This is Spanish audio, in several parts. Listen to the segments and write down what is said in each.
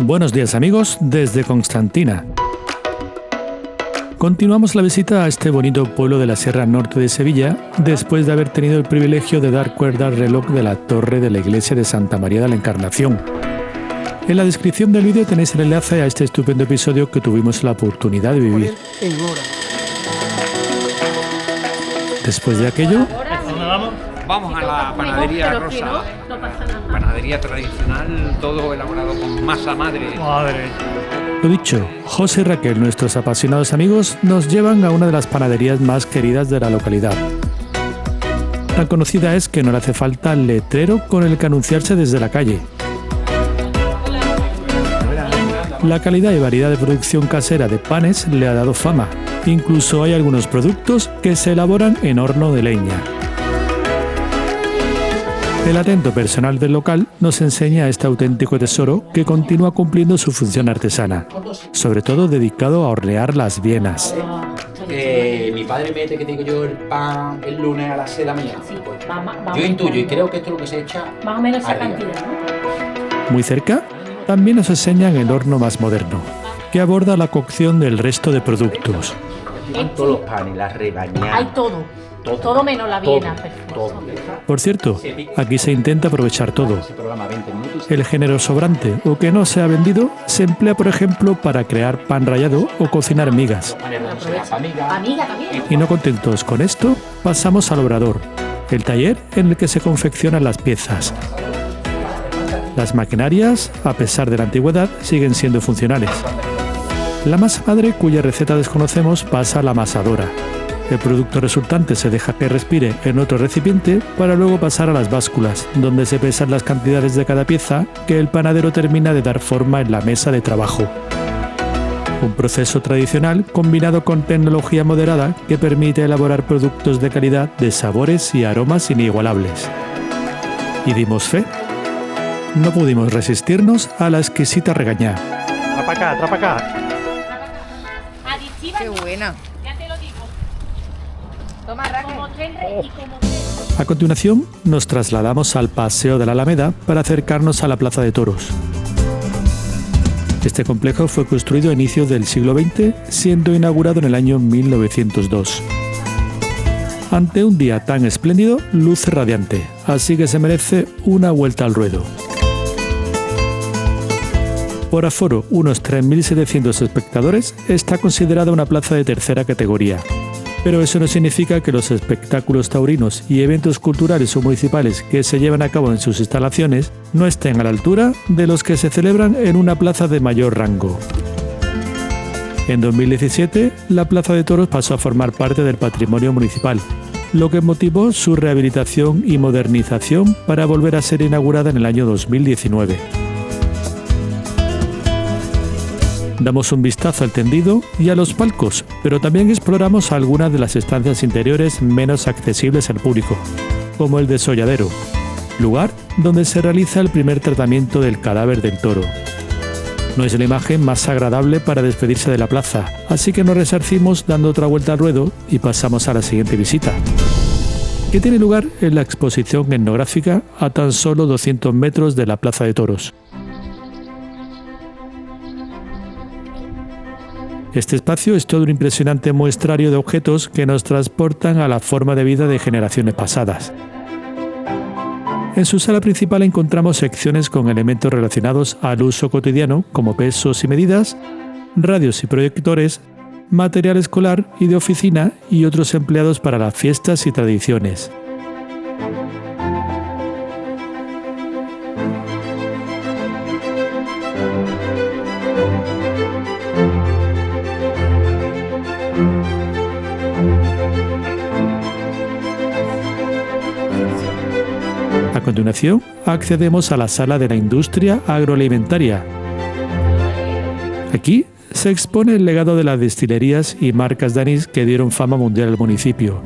Buenos días amigos desde Constantina. Continuamos la visita a este bonito pueblo de la Sierra Norte de Sevilla después de haber tenido el privilegio de dar cuerda al reloj de la torre de la iglesia de Santa María de la Encarnación. En la descripción del vídeo tenéis el enlace a este estupendo episodio que tuvimos la oportunidad de vivir. Después de aquello, vamos a la panadería Rosa, panadería tradicional, todo elaborado con masa madre. Lo dicho, José y Raquel, nuestros apasionados amigos, nos llevan a una de las panaderías más queridas de la localidad. Tan conocida es que no le hace falta letrero con el que anunciarse desde la calle. La calidad y variedad de producción casera de panes le ha dado fama. Incluso hay algunos productos que se elaboran en horno de leña. El atento personal del local nos enseña este auténtico tesoro que continúa cumpliendo su función artesana, sobre todo dedicado a hornear las vienas. Mi padre mete, que digo yo, el pan el lunes a las 6 de la mañana. Sí, pues, Yo intuyo y creo que esto es lo que se echa más o menos esa arriba. cantidad, ¿no? Muy cerca, también nos enseñan el horno más moderno, que aborda la cocción del resto de productos. Todos los panes, las regañadas. Hay todo menos la viena, perfecto. todo. Por cierto, aquí se intenta aprovechar todo. Se programa 20 minutos y El género sobrante o que no se ha vendido se emplea, por ejemplo, para crear pan rallado o cocinar migas. Amiga también. Y no contentos con esto, pasamos al obrador, el taller en el que se confeccionan las piezas. Las maquinarias, a pesar de la antigüedad, siguen siendo funcionales. La masa madre, cuya receta desconocemos, pasa a la amasadora. El producto resultante se deja que respire en otro recipiente para luego pasar a las básculas, donde se pesan las cantidades de cada pieza que el panadero termina de dar forma en la mesa de trabajo. Un proceso tradicional combinado con tecnología moderada que permite elaborar productos de calidad de sabores y aromas inigualables. Y dimos fe. No pudimos resistirnos a la exquisita regañá. Trapa acá. Aditiva. Qué buena. Ya te lo digo. Toma, Raquel. Como tren y como tren. A continuación, nos trasladamos al Paseo de la Alameda para acercarnos a la Plaza de Toros. Este complejo fue construido a inicios del siglo XX, siendo inaugurado en el año 1902. Ante un día tan espléndido, luce radiante, así que se merece una vuelta al ruedo. Por aforo, unos 3.700 espectadores, está considerada una plaza de tercera categoría. Pero eso no significa que los espectáculos taurinos y eventos culturales o municipales que se llevan a cabo en sus instalaciones no estén a la altura de los que se celebran en una plaza de mayor rango. En 2017, la Plaza de Toros pasó a formar parte del patrimonio municipal, lo que motivó su rehabilitación y modernización para volver a ser inaugurada en el año 2019. Damos un vistazo al tendido y a los palcos, pero también exploramos algunas de las estancias interiores menos accesibles al público, como el desolladero, lugar donde se realiza el primer tratamiento del cadáver del toro. No es la imagen más agradable para despedirse de la plaza, así que nos resarcimos dando otra vuelta al ruedo y pasamos a la siguiente visita, que tiene lugar en la exposición etnográfica a tan solo 200 metros de la Plaza de Toros. Este espacio es todo un impresionante muestrario de objetos que nos transportan a la forma de vida de generaciones pasadas. En su sala principal encontramos secciones con elementos relacionados al uso cotidiano, como pesos y medidas, radios y proyectores, material escolar y de oficina y otros empleados para las fiestas y tradiciones. A continuación, accedemos a la sala de la industria agroalimentaria. Aquí se expone el legado de las destilerías y marcas de anís que dieron fama mundial al municipio,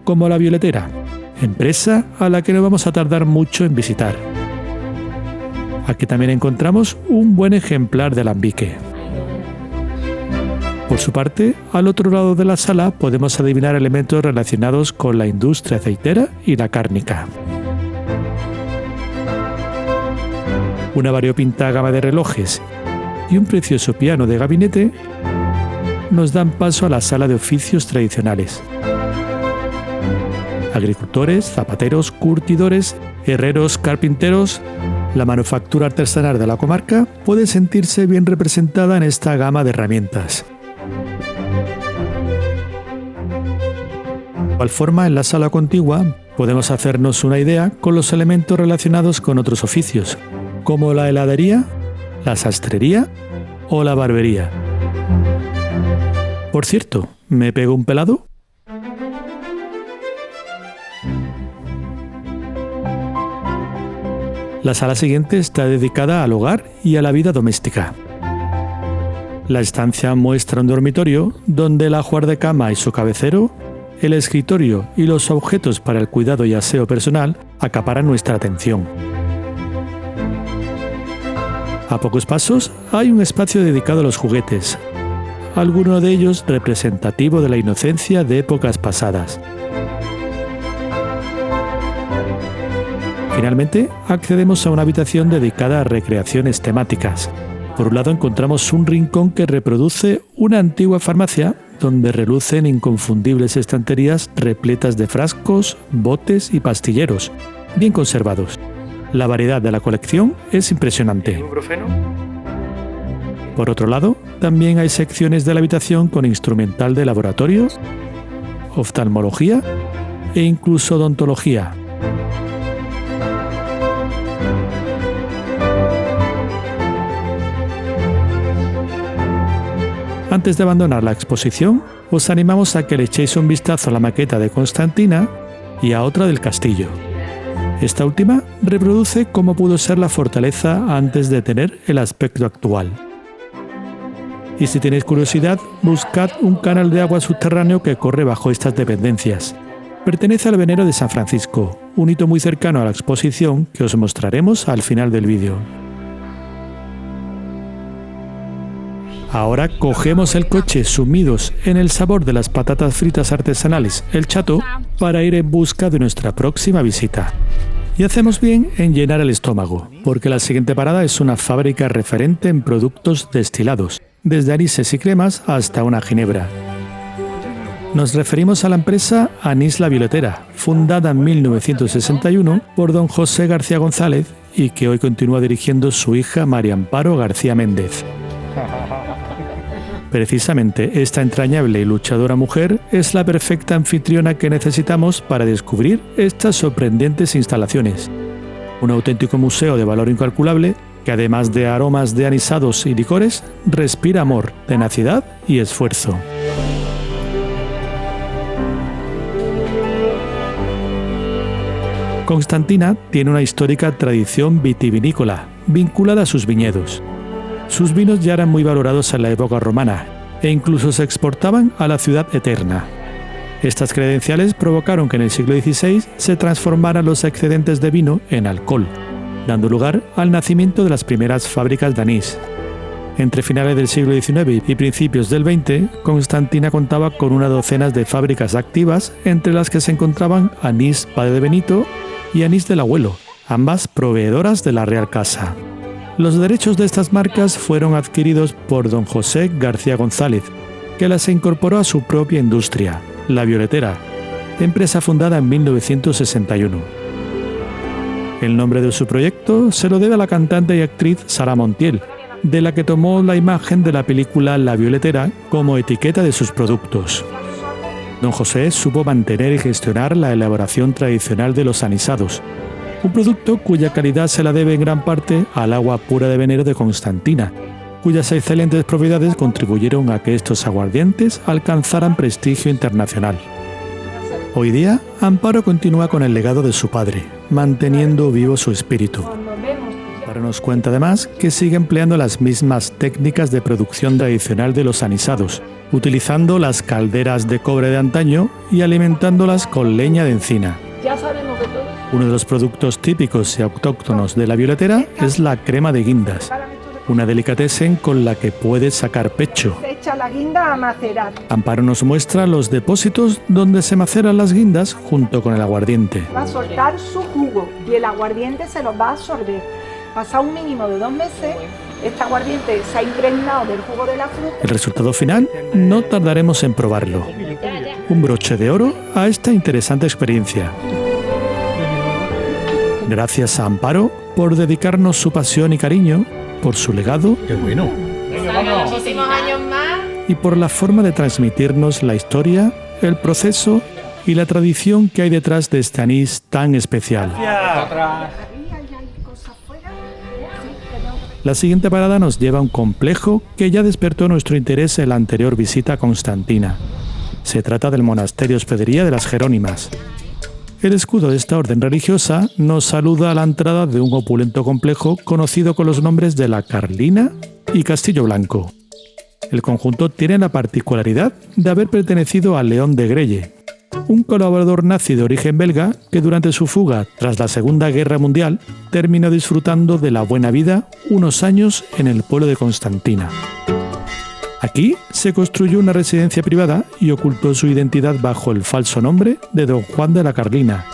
como La Violetera, empresa a la que no vamos a tardar mucho en visitar. Aquí también encontramos un buen ejemplar de alambique. Por su parte, al otro lado de la sala podemos adivinar elementos relacionados con la industria aceitera y la cárnica. Una variopinta gama de relojes y un precioso piano de gabinete nos dan paso a la sala de oficios tradicionales. Agricultores, zapateros, curtidores, herreros, carpinteros. La manufactura artesanal de la comarca puede sentirse bien representada en esta gama de herramientas. De igual forma, en la sala contigua podemos hacernos una idea con los elementos relacionados con otros oficios, como la heladería, la sastrería o la barbería. Por cierto, ¿me pego un pelado? La sala siguiente está dedicada al hogar y a la vida doméstica. La estancia muestra un dormitorio donde el ajuar de cama y su cabecero, el escritorio y los objetos para el cuidado y aseo personal acaparan nuestra atención. A pocos pasos hay un espacio dedicado a los juguetes, alguno de ellos representativo de la inocencia de épocas pasadas. Finalmente, accedemos a una habitación dedicada a recreaciones temáticas. Por un lado encontramos un rincón que reproduce una antigua farmacia donde relucen inconfundibles estanterías repletas de frascos, botes y pastilleros, bien conservados. La variedad de la colección es impresionante. Por otro lado, también hay secciones de la habitación con instrumental de laboratorio, oftalmología e incluso odontología. Antes de abandonar la exposición, os animamos a que le echéis un vistazo a la maqueta de Constantina y a otra del castillo. Esta última reproduce cómo pudo ser la fortaleza antes de tener el aspecto actual. Y si tenéis curiosidad, buscad un canal de agua subterráneo que corre bajo estas dependencias. Pertenece al Venero de San Francisco, un hito muy cercano a la exposición que os mostraremos al final del vídeo. Ahora cogemos el coche sumidos en el sabor de las patatas fritas artesanales El Chato para ir en busca de nuestra próxima visita. Y hacemos bien en llenar el estómago, porque la siguiente parada es una fábrica referente en productos destilados, desde anises y cremas hasta una ginebra. Nos referimos a la empresa Anís La Violetera, fundada en 1961 por don José García González y que hoy continúa dirigiendo su hija María Amparo García Méndez. Precisamente esta entrañable y luchadora mujer es la perfecta anfitriona que necesitamos para descubrir estas sorprendentes instalaciones. Un auténtico museo de valor incalculable que además de aromas de anisados y licores, respira amor, tenacidad y esfuerzo. Constantina tiene una histórica tradición vitivinícola, vinculada a sus viñedos. Sus vinos ya eran muy valorados en la época romana e incluso se exportaban a la ciudad eterna. Estas credenciales provocaron que en el siglo XVI se transformaran los excedentes de vino en alcohol, dando lugar al nacimiento de las primeras fábricas de anís. Entre finales del siglo XIX y principios del XX, Constantina contaba con una docena de fábricas activas, entre las que se encontraban Anís Padre de Benito y Anís del Abuelo, ambas proveedoras de la Real Casa. Los derechos de estas marcas fueron adquiridos por don José García González, que las incorporó a su propia industria, La Violetera, empresa fundada en 1961. El nombre de su proyecto se lo debe a la cantante y actriz Sara Montiel, de la que tomó la imagen de la película La Violetera como etiqueta de sus productos. Don José supo mantener y gestionar la elaboración tradicional de los anisados, un producto cuya calidad se la debe en gran parte al agua pura de Venero de Constantina, cuyas excelentes propiedades contribuyeron a que estos aguardientes alcanzaran prestigio internacional. Hoy día, Amparo continúa con el legado de su padre, manteniendo vivo su espíritu. Amparo nos cuenta además que sigue empleando las mismas técnicas de producción tradicional de los anisados, utilizando las calderas de cobre de antaño y alimentándolas con leña de encina. Uno de los productos típicos y autóctonos de La Violetera es la crema de guindas, una delicatessen con la que puedes sacar pecho. Se echa la guinda a macerar. Amparo nos muestra los depósitos donde se maceran las guindas junto con el aguardiente. Va a soltar su jugo y el aguardiente se los va a absorber. Pasa un mínimo de 2 meses Esta aguardiente se ha impregnado del jugo de la fruta. El resultado final no tardaremos en probarlo. Un broche de oro a esta interesante experiencia. Gracias a Amparo por dedicarnos su pasión y cariño, por su legado ¡Qué bueno! Muchísimos años más. y por la forma de transmitirnos la historia, el proceso y la tradición que hay detrás de este anís tan especial. La siguiente parada nos lleva a un complejo que ya despertó nuestro interés en la anterior visita a Constantina. Se trata del monasterio Hospedería de las Jerónimas. El escudo de esta orden religiosa nos saluda a la entrada de un opulento complejo conocido con los nombres de La Carlina y Castillo Blanco. El conjunto tiene la particularidad de haber pertenecido a León de Grelle, un colaborador nazi de origen belga que durante su fuga tras la Segunda Guerra Mundial terminó disfrutando de la buena vida unos años en el pueblo de Constantina. Aquí se construyó una residencia privada y ocultó su identidad bajo el falso nombre de Don Juan de la Carlina.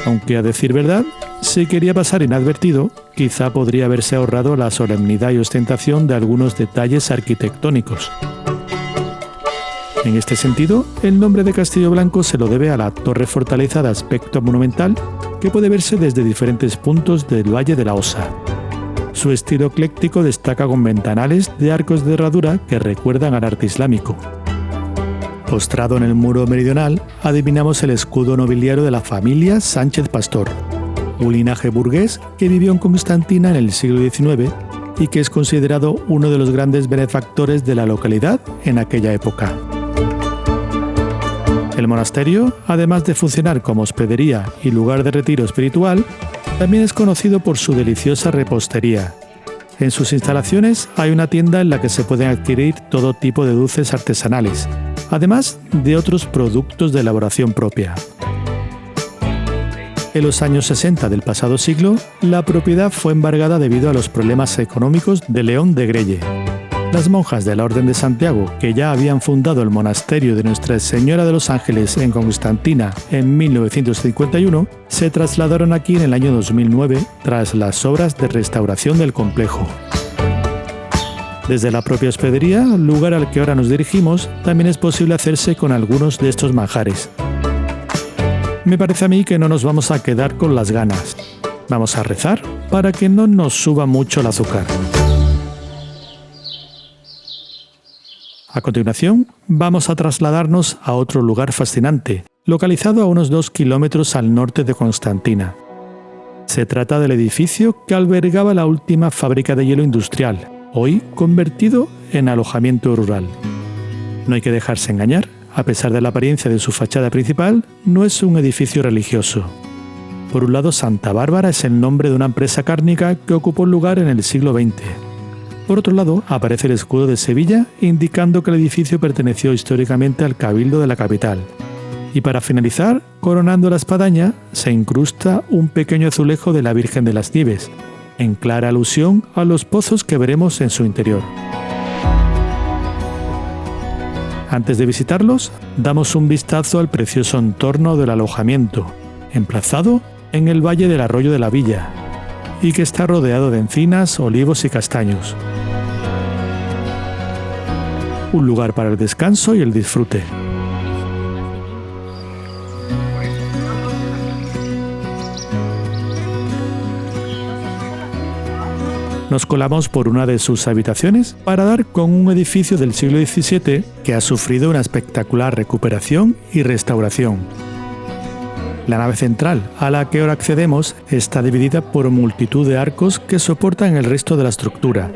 Aunque a decir verdad, si quería pasar inadvertido, quizá podría haberse ahorrado la solemnidad y ostentación de algunos detalles arquitectónicos. En este sentido, el nombre de Castillo Blanco se lo debe a la torre fortaleza de aspecto monumental que puede verse desde diferentes puntos del Valle de la Osa. Su estilo ecléctico destaca con ventanales de arcos de herradura que recuerdan al arte islámico. Postrado en el muro meridional, adivinamos el escudo nobiliario de la familia Sánchez Pastor, un linaje burgués que vivió en Constantina en el siglo XIX y que es considerado uno de los grandes benefactores de la localidad en aquella época. El monasterio, además de funcionar como hospedería y lugar de retiro espiritual, también es conocido por su deliciosa repostería. En sus instalaciones hay una tienda en la que se pueden adquirir todo tipo de dulces artesanales, además de otros productos de elaboración propia. En los años 60 del pasado siglo, la propiedad fue embargada debido a los problemas económicos de León de Grelle. Las monjas de la Orden de Santiago, que ya habían fundado el monasterio de Nuestra Señora de los Ángeles en Constantina en 1951, se trasladaron aquí en el año 2009 tras las obras de restauración del complejo. Desde la propia hospedería, lugar al que ahora nos dirigimos, también es posible hacerse con algunos de estos manjares. Me parece a mí que no nos vamos a quedar con las ganas. Vamos a rezar para que no nos suba mucho el azúcar. A continuación, vamos a trasladarnos a otro lugar fascinante, localizado a unos 2 kilómetros al norte de Constantina. Se trata del edificio que albergaba la última fábrica de hielo industrial, hoy convertido en alojamiento rural. No hay que dejarse engañar, a pesar de la apariencia de su fachada principal, no es un edificio religioso. Por un lado, Santa Bárbara es el nombre de una empresa cárnica que ocupó el lugar en el siglo XX. Por otro lado, aparece el escudo de Sevilla, indicando que el edificio perteneció históricamente al cabildo de la capital. Y para finalizar, coronando la espadaña, se incrusta un pequeño azulejo de la Virgen de las Nieves, en clara alusión a los pozos que veremos en su interior. Antes de visitarlos, damos un vistazo al precioso entorno del alojamiento, emplazado en el valle del Arroyo de la Villa, y que está rodeado de encinas, olivos y castaños. Un lugar para el descanso y el disfrute. Nos colamos por una de sus habitaciones para dar con un edificio del siglo XVII que ha sufrido una espectacular recuperación y restauración. La nave central, a la que ahora accedemos, está dividida por multitud de arcos que soportan el resto de la estructura.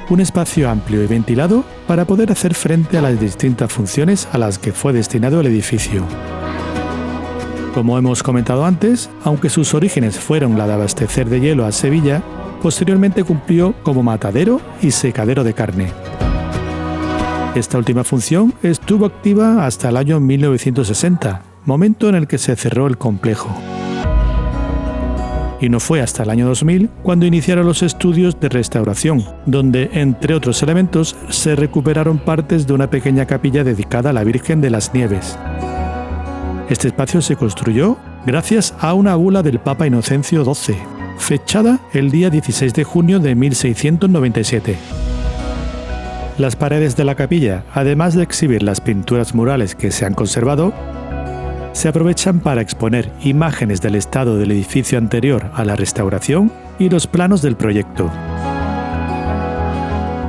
Un espacio amplio y ventilado para poder hacer frente a las distintas funciones a las que fue destinado el edificio. Como hemos comentado antes, aunque sus orígenes fueron la de abastecer de hielo a Sevilla, posteriormente cumplió como matadero y secadero de carne. Esta última función estuvo activa hasta el año 1960, momento en el que se cerró el complejo. Y no fue hasta el año 2000 cuando iniciaron los estudios de restauración, donde, entre otros elementos, se recuperaron partes de una pequeña capilla dedicada a la Virgen de las Nieves. Este espacio se construyó gracias a una bula del Papa Inocencio XII, fechada el día 16 de junio de 1697. Las paredes de la capilla, además de exhibir las pinturas murales que se han conservado, se aprovechan para exponer imágenes del estado del edificio anterior a la restauración y los planos del proyecto.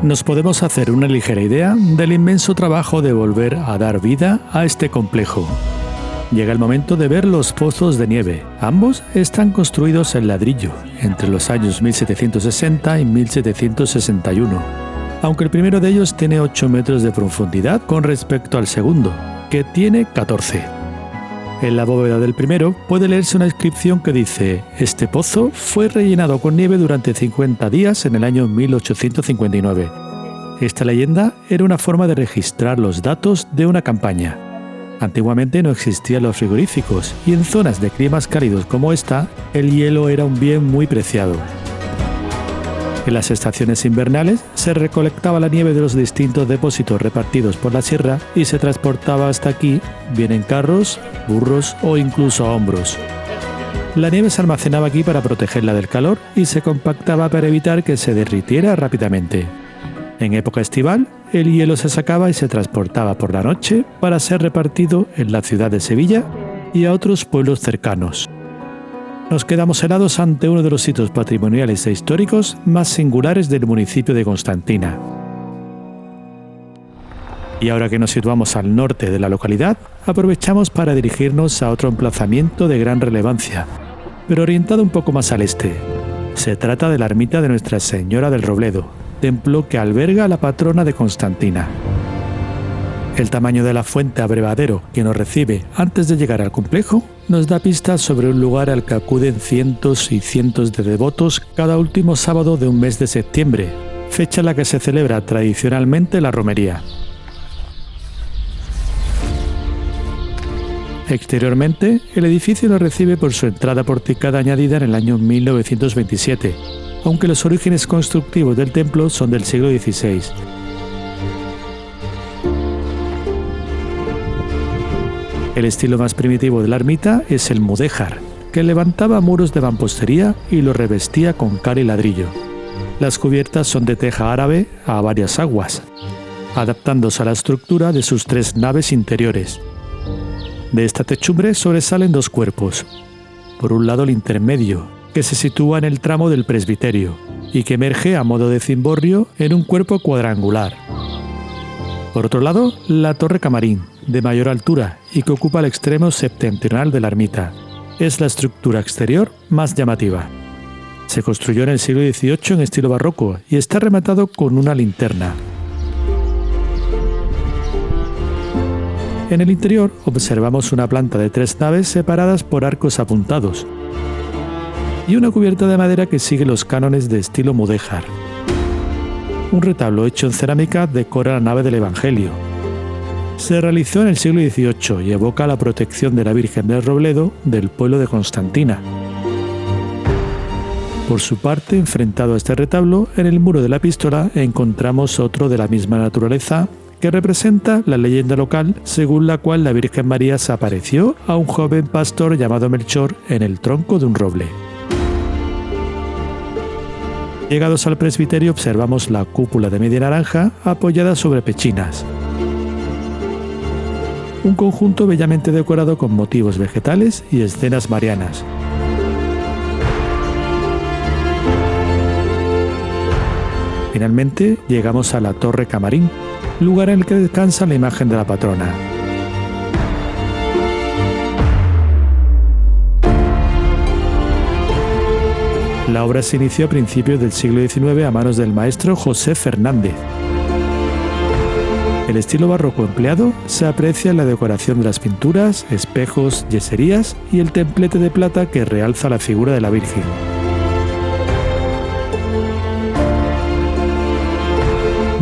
Nos podemos hacer una ligera idea del inmenso trabajo de volver a dar vida a este complejo. Llega el momento de ver los pozos de nieve. Ambos están construidos en ladrillo, entre los años 1760 y 1761, aunque el primero de ellos tiene 8 metros de profundidad con respecto al segundo, que tiene 14. En la bóveda del primero puede leerse una inscripción que dice: «Este pozo fue rellenado con nieve durante 50 días en el año 1859». Esta leyenda era una forma de registrar los datos de una campaña. Antiguamente no existían los frigoríficos y en zonas de climas cálidos como esta, el hielo era un bien muy preciado. En las estaciones invernales se recolectaba la nieve de los distintos depósitos repartidos por la sierra y se transportaba hasta aquí, bien en carros, burros o incluso a hombros. La nieve se almacenaba aquí para protegerla del calor y se compactaba para evitar que se derritiera rápidamente. En época estival, el hielo se sacaba y se transportaba por la noche para ser repartido en la ciudad de Sevilla y a otros pueblos cercanos. Nos quedamos helados ante uno de los sitios patrimoniales e históricos más singulares del municipio de Constantina. Y ahora que nos situamos al norte de la localidad, aprovechamos para dirigirnos a otro emplazamiento de gran relevancia, pero orientado un poco más al este. Se trata de la ermita de Nuestra Señora del Robledo, templo que alberga a la patrona de Constantina. El tamaño de la fuente abrevadero que nos recibe antes de llegar al complejo nos da pistas sobre un lugar al que acuden cientos y cientos de devotos cada último sábado de un mes de septiembre, fecha en la que se celebra tradicionalmente la romería. Exteriormente, el edificio nos recibe por su entrada porticada añadida en el año 1927, aunque los orígenes constructivos del templo son del siglo XVI. El estilo más primitivo de la ermita es el mudéjar, que levantaba muros de mampostería y los revestía con cal y ladrillo. Las cubiertas son de teja árabe a varias aguas, adaptándose a la estructura de sus 3 naves interiores. De esta techumbre sobresalen 2 cuerpos. Por un lado el intermedio, que se sitúa en el tramo del presbiterio y que emerge a modo de cimborrio en un cuerpo cuadrangular. Por otro lado, la torre camarín, de mayor altura y que ocupa el extremo septentrional de la ermita. Es la estructura exterior más llamativa. Se construyó en el siglo XVIII en estilo barroco y está rematado con una linterna. En el interior observamos una planta de 3 naves separadas por arcos apuntados y una cubierta de madera que sigue los cánones de estilo mudéjar. Un retablo hecho en cerámica decora la nave del Evangelio. Se realizó en el siglo XVIII y evoca la protección de la Virgen del Robledo del pueblo de Constantina. Por su parte, enfrentado a este retablo, en el muro de la epístola encontramos otro de la misma naturaleza que representa la leyenda local según la cual la Virgen María se apareció a un joven pastor llamado Melchor en el tronco de un roble. Llegados al presbiterio observamos la cúpula de media naranja apoyada sobre pechinas. Un conjunto bellamente decorado con motivos vegetales y escenas marianas. Finalmente llegamos a la torre camarín, lugar en el que descansa la imagen de la patrona. La obra se inició a principios del siglo XIX a manos del maestro José Fernández. El estilo barroco empleado se aprecia en la decoración de las pinturas, espejos, yeserías y el templete de plata que realza la figura de la Virgen.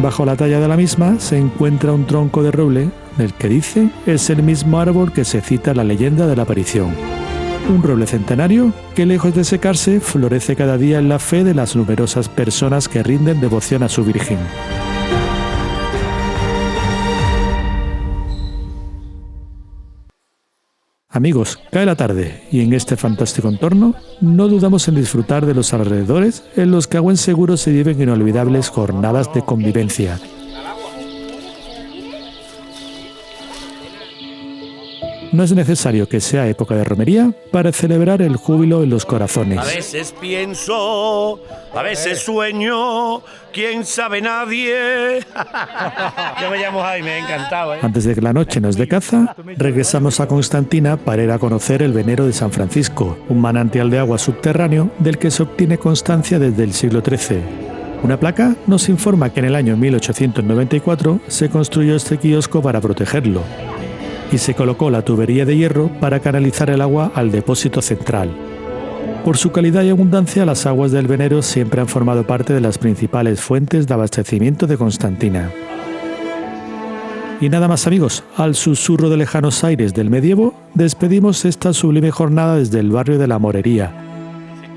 Bajo la talla de la misma se encuentra un tronco de roble, del que dicen es el mismo árbol que se cita en la leyenda de la aparición. Un roble centenario que, lejos de secarse, florece cada día en la fe de las numerosas personas que rinden devoción a su Virgen. Amigos, cae la tarde y en este fantástico entorno no dudamos en disfrutar de los alrededores en los que a buen seguro se viven inolvidables jornadas de convivencia. No es necesario que sea época de romería para celebrar el júbilo en los corazones. A veces pienso, a veces sueño, quién sabe nadie. Yo me llamo Jaime, encantado. Antes de que la noche nos dé caza, regresamos a Constantina para ir a conocer el Venero de San Francisco, un manantial de agua subterráneo del que se obtiene constancia desde el siglo XIII. Una placa nos informa que en el año 1894 se construyó este kiosco para protegerlo y se colocó la tubería de hierro para canalizar el agua al depósito central. Por su calidad y abundancia, las aguas del Venero siempre han formado parte de las principales fuentes de abastecimiento de Constantina. Y nada más, amigos, al susurro de lejanos aires del medievo, despedimos esta sublime jornada desde el barrio de la Morería,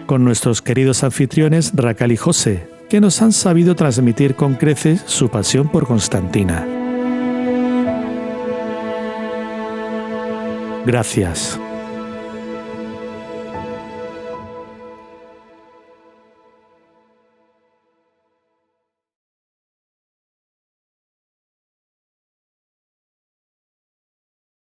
con nuestros queridos anfitriones Raquel y José, que nos han sabido transmitir con creces su pasión por Constantina. Gracias.